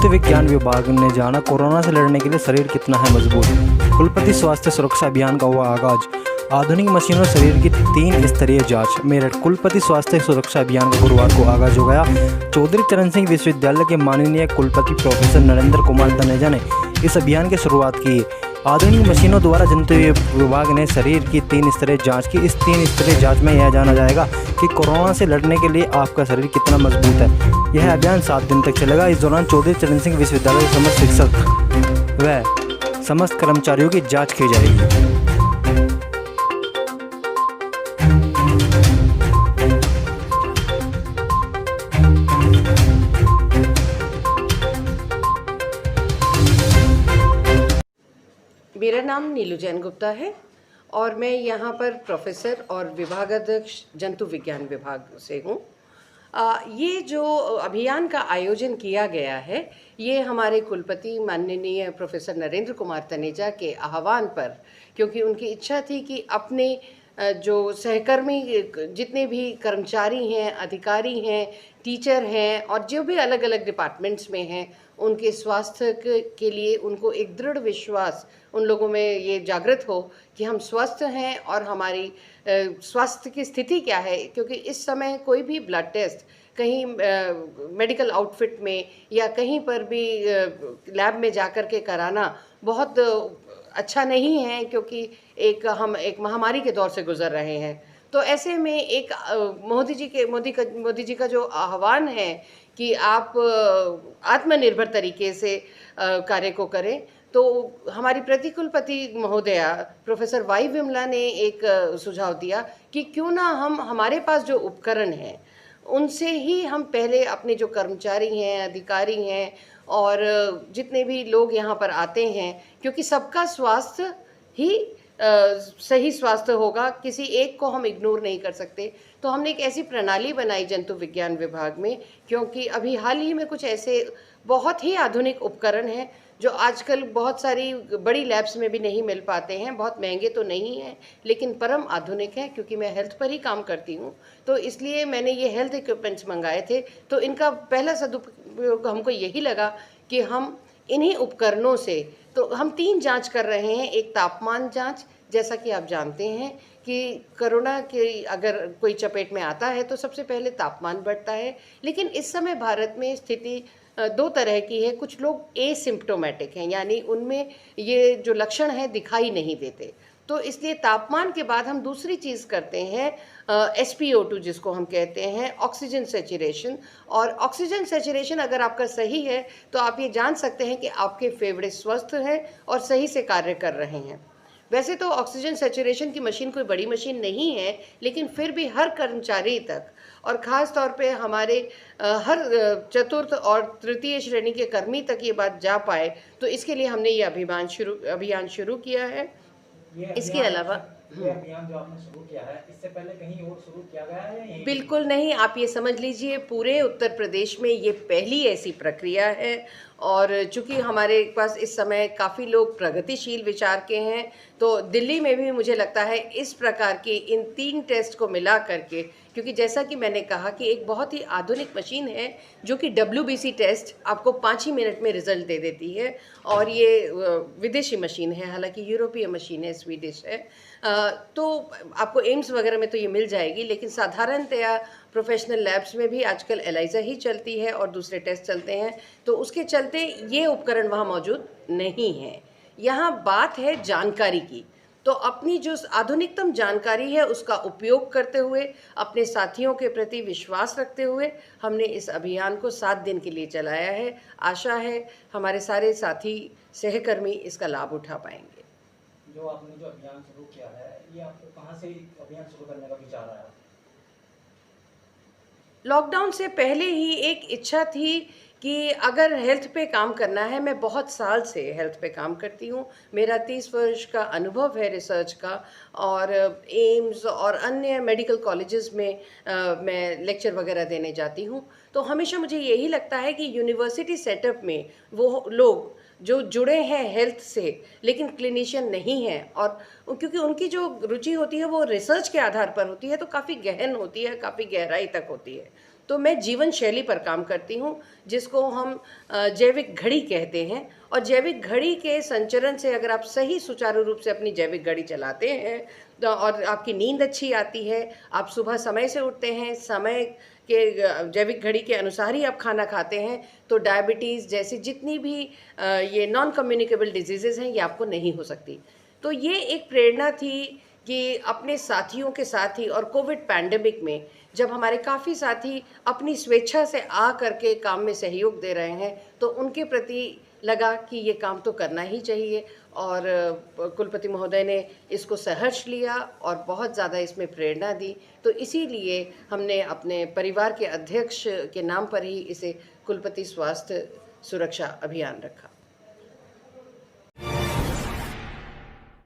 जंतु विज्ञान विभाग ने जाना कोरोना से लड़ने के लिए शरीर कितना है मजबूत। कुलपति स्वास्थ्य सुरक्षा अभियान का हुआ आगाज। आधुनिक मशीनों शरीर की 3 स्तरीय जांच। मेरठ कुलपति स्वास्थ्य सुरक्षा अभियान का गुरुवार को आगाज हो गया। चौधरी चरण सिंह विश्वविद्यालय के माननीय कुलपति प्रोफेसर नरेंद्र कुमार तनेजा ने इस अभियान की शुरुआत की। आधुनिक मशीनों द्वारा जंतु विभाग ने शरीर की 3 स्तरीय जांच की। इस 3 स्तरीय जांच में यह जाना जाएगा कि कोरोना से लड़ने के लिए आपका शरीर कितना मजबूत है। यह अभियान 7 दिन तक चलेगा। इस दौरान चौधरी चरण सिंह विश्वविद्यालय के समस्त शिक्षक व समस्त कर्मचारियों की जाँच की जाएगी। मेरा नाम नीलू जैन गुप्ता है और मैं यहाँ पर प्रोफेसर और विभागाध्यक्ष जंतु विज्ञान विभाग से हूँ। ये जो अभियान का आयोजन किया गया है ये हमारे कुलपति माननीय प्रोफेसर नरेंद्र कुमार तनेजा के आह्वान पर, क्योंकि उनकी इच्छा थी कि अपने जो सहकर्मी जितने भी कर्मचारी हैं, अधिकारी हैं, टीचर हैं और जो भी अलग अलग डिपार्टमेंट्स में हैं, उनके स्वास्थ्य के लिए उनको एक दृढ़ विश्वास उन लोगों में ये जागृत हो कि हम स्वस्थ हैं और हमारी स्वास्थ्य की स्थिति क्या है। क्योंकि इस समय कोई भी ब्लड टेस्ट कहीं मेडिकल आउटफिट में या कहीं पर भी लैब में जाकर के कराना बहुत अच्छा नहीं है, क्योंकि हम एक महामारी के दौर से गुजर रहे हैं। तो ऐसे में एक मोदी जी का जो आह्वान है कि आप आत्मनिर्भर तरीके से कार्य को करें, तो हमारी प्रतिकुलपति महोदया प्रोफेसर वाई विमला ने एक सुझाव दिया कि क्यों ना हम हमारे पास जो उपकरण हैं उनसे ही हम पहले अपने जो कर्मचारी हैं, अधिकारी हैं और जितने भी लोग यहाँ पर आते हैं, क्योंकि सबका स्वास्थ्य ही सही स्वास्थ्य होगा, किसी एक को हम इग्नोर नहीं कर सकते। तो हमने एक ऐसी प्रणाली बनाई जंतु विज्ञान विभाग में, क्योंकि अभी हाल ही में कुछ ऐसे बहुत ही आधुनिक उपकरण हैं जो आजकल बहुत सारी बड़ी लैब्स में भी नहीं मिल पाते हैं। बहुत महंगे तो नहीं हैं लेकिन परम आधुनिक हैं। क्योंकि मैं हेल्थ पर ही काम करती हूँ तो इसलिए मैंने ये हेल्थ इक्विपमेंट्स मंगाए थे। तो इनका पहला सदुपयोग हमको यही लगा कि हम इन्हीं उपकरणों से, तो हम 3 जांच कर रहे हैं। एक तापमान जांच, जैसा कि आप जानते हैं कि कोरोना के अगर कोई चपेट में आता है तो सबसे पहले तापमान बढ़ता है, लेकिन इस समय भारत में स्थिति 2 तरह की है। कुछ लोग एसिम्प्टोमेटिक हैं, यानी उनमें ये जो लक्षण हैं दिखाई नहीं देते। तो इसलिए तापमान के बाद हम दूसरी चीज़ करते हैं SpO2 जिसको हम कहते हैं, ऑक्सीजन सैचुरेशन। और ऑक्सीजन सैचुरेशन अगर आपका सही है तो आप ये जान सकते हैं कि आपके फेफड़े स्वस्थ हैं और सही से कार्य कर रहे हैं। वैसे तो ऑक्सीजन सैचुरेशन की मशीन कोई बड़ी मशीन नहीं है, लेकिन फिर भी हर कर्मचारी तक और ख़ास तौर पे हमारे हर चतुर्थ और तृतीय श्रेणी के कर्मी तक ये बात जा पाए, तो इसके लिए हमने ये अभियान शुरू किया है। इसके अलावा ये अभियान जो आपने शुरू किया है, इससे पहले कहीं और शुरू किया गया है या यहीं? बिल्कुल नहीं, आप ये समझ लीजिए पूरे उत्तर प्रदेश में ये पहली ऐसी प्रक्रिया है। और चूँकि हमारे पास इस समय काफ़ी लोग प्रगतिशील विचार के हैं, तो दिल्ली में भी मुझे लगता है इस प्रकार के इन 3 टेस्ट को मिला करके, क्योंकि जैसा कि मैंने कहा कि एक बहुत ही आधुनिक मशीन है जो कि WBC टेस्ट आपको 5 ही मिनट में रिजल्ट दे देती है। और ये विदेशी मशीन है, हालांकि यूरोपीय मशीन है, स्वीडिश है। तो आपको एम्स वगैरह में तो ये मिल जाएगी, लेकिन साधारणतया प्रोफेशनल लैब्स में भी आजकल एलाइजा ही चलती है और दूसरे टेस्ट चलते हैं। तो उसके चलते ये उपकरण वहाँ मौजूद नहीं है। यहाँ बात है जानकारी की, तो अपनी जो आधुनिकतम जानकारी है उसका उपयोग करते हुए, अपने साथियों के प्रति विश्वास रखते हुए हमने इस अभियान को 7 दिन के लिए चलाया है। आशा है हमारे सारे साथी सहकर्मी इसका लाभ उठा पाएंगे। जो आपने जो अभियान शुरू किया है, ये आपको कहाँ से अभियान शुरू करने का विचार आया? लॉकडाउन से पहले ही एक इच्छा थी कि अगर हेल्थ पे काम करना है, मैं बहुत साल से हेल्थ पे काम करती हूँ, मेरा 30 वर्ष का अनुभव है रिसर्च का, और एम्स और अन्य मेडिकल कॉलेजेस में मैं लेक्चर वगैरह देने जाती हूँ। तो हमेशा मुझे यही लगता है कि यूनिवर्सिटी सेटअप में वो लोग जो जुड़े हैं हेल्थ से लेकिन क्लिनिशियन नहीं हैं, और क्योंकि उनकी जो रुचि होती है वो रिसर्च के आधार पर होती है, तो काफ़ी गहन होती है, काफ़ी गहराई तक होती है। तो मैं जीवन शैली पर काम करती हूँ, जिसको हम जैविक घड़ी कहते हैं। और जैविक घड़ी के संचरण से अगर आप सही सुचारू रूप से अपनी जैविक घड़ी चलाते हैं तो और आपकी नींद अच्छी आती है, आप सुबह समय से उठते हैं, समय के जैविक घड़ी के अनुसार ही आप खाना खाते हैं, तो डायबिटीज़ जैसी जितनी भी ये नॉन कम्युनिकेबल डिजीज़ेज़ हैं, ये आपको नहीं हो सकती। तो ये एक प्रेरणा थी कि अपने साथियों के साथ ही, और कोविड पैंडेमिक में जब हमारे काफ़ी साथी अपनी स्वेच्छा से आ करके काम में सहयोग दे रहे हैं, तो उनके प्रति लगा कि ये काम तो करना ही चाहिए। और कुलपति महोदय ने इसको सहर्ष लिया और बहुत ज़्यादा इसमें प्रेरणा दी। तो इसीलिए हमने अपने परिवार के अध्यक्ष के नाम पर ही इसे कुलपति स्वास्थ्य सुरक्षा अभियान रखा।